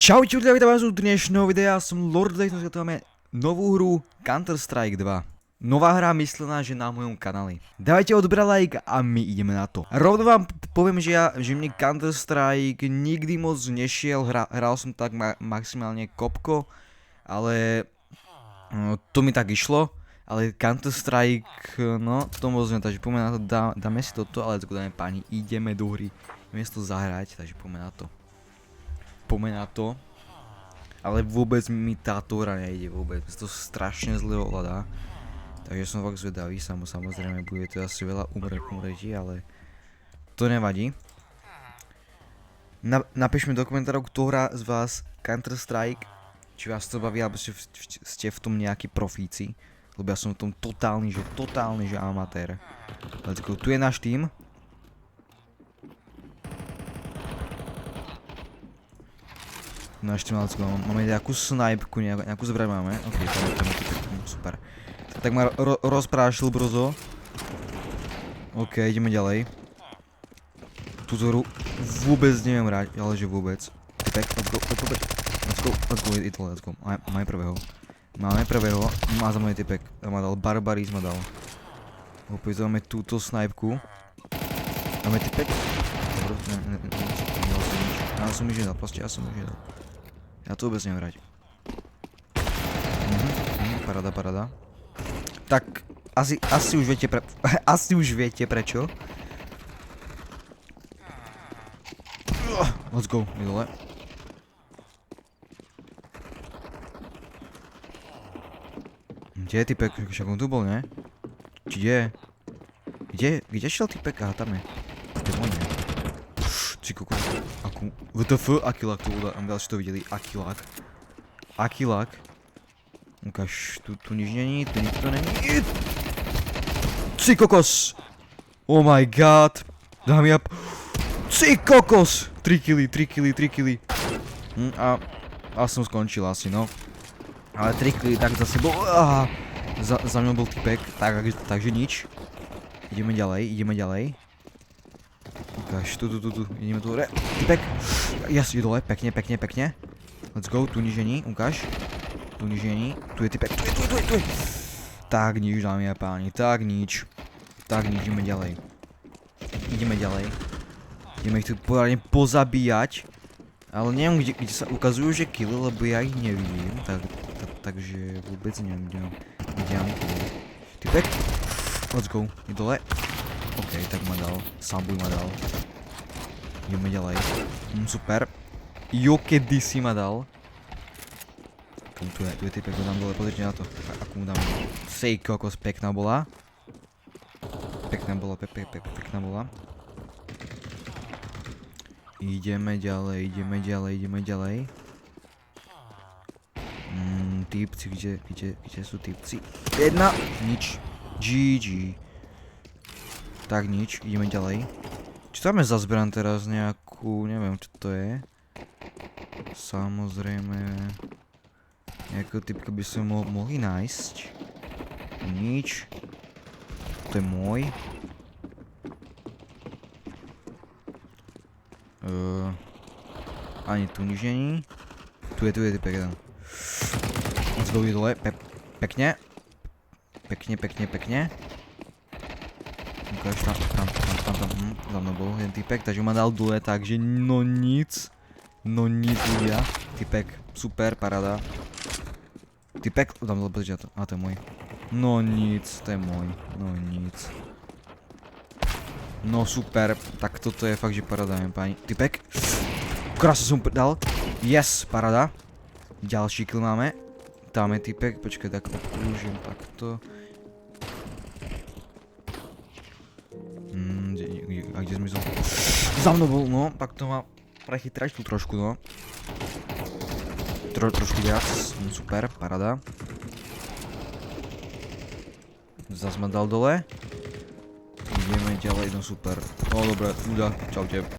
Čaute, ľudia, vítam vás u dnešného videa, som Lord, dnes máme novú hru Counter-Strike 2. Nová hra myslená, že na mojom kanáli. Dávajte odber like a my ideme na to. Rovno vám poviem, že mne Counter-Strike nikdy moc nešiel, hral som tak maximálne kopko, ale to mi tak išlo. Ale Counter-Strike, no to moc ne, takže poďme na to, dáme si toto, ale dáme páni, ideme do hry. Ideme si to zahrať, takže poďme na to. Ale vôbec mi táto hra nejde, vôbec, to strašne zle ovládá. Takže som fakt zvedavý, samozrejme bude to asi veľa umretí, ale to nevadí. Napíš mi do komentárov, kto hrá z vás Counter-Strike, či vás to baví, alebo ste v tom nejakí profíci. Lebo ja som v tom totálny, že amatér. Let's go, tu je náš tým. Náš tým, let's go, máme nejakú snajpku, nejakú zbraň máme. Ok, to je super. Tak ma rozprášil brzo. Ok, ideme ďalej. Túto hru vôbec neviem hrať, ale že vôbec. Tak, let's go. Máme prvého. Má za môj typek. Ma dal barbaríz, ma dal. Opäť máme túto snajpku. Máme typek. Ja som už jedal, proste ja som už jedal. Ja to vôbec neviem hrať. Paráda. Tak, asi už viete prečo. Let's go, je dole. Kde je typek? Však on tu bol, ne? Či kde? Kde šiel typek? Aha, tam je. Kde on je? Či kokos. WTF? Aký lag to udá? Am to videli. Aký lag? Ukáž, tu nič není, tu nikto není. Či kokos! Oh my god! Dám ja... Či kokos! 3 killy. A som skončil asi, no. Ale 3 killy tak za sebou. Za mňou bol typek, takže nič. Ideme ďalej. Ukáž, tu, ideme tu hore. Typek. Jas, je dole, pekne. Let's go, tu nič není, ukáž. Tu nič není, tu je typek, tu je. Tak nič, dámy a páni, tak nič, ideme ďalej. Ideme ich tu poradne pozabíjať. Ale neviem, kde sa ukazujú, že killy, lebo ja ich nevidím. Takže vôbec neviem, kde mám killy. Typek. Let's go, je dole. Ok, tak ma dal, sambuj ma dal. Ideme ďalej. Super. Jo, kedy si ma dal. Tu je typek, ho dám dole, pozrite na to. Akú mu dám. Sej kokos, pekná bola. Pekná bola. Ideme ďalej. Typci, kde sú typci? Jedna, nič. GG. Tak nič, ideme ďalej. Čo tam je za zbraň teraz nejakú, neviem čo to je. Samozrejme. Nejakého typka by sme mohli nájsť. Nič. To je môj. Ani tu nič není. Tu je typek jeden. Let's go, je dole, pekne. Ukáž tam, za mnou bol jeden typek, takže ma dal dole, takže no nic ľudia. Typek, super, paráda. Typek, dám dole, pozrieť na to, to je môj. No nic, to je môj, no nic. No super, tak toto je fakt, že paráda, páni. Typek, krásne som dal, yes, paráda. Ďalší kill máme. Tam je typek, počkaj, tak okrúžim takto. A kde zmizol? Za mnou bol, no, tak to má prechytrať tu trošku, no. Trošku viac, super, paráda. Zas ma dal dole. Ideme ďalej, no super. No dobré, ľudia, čaute.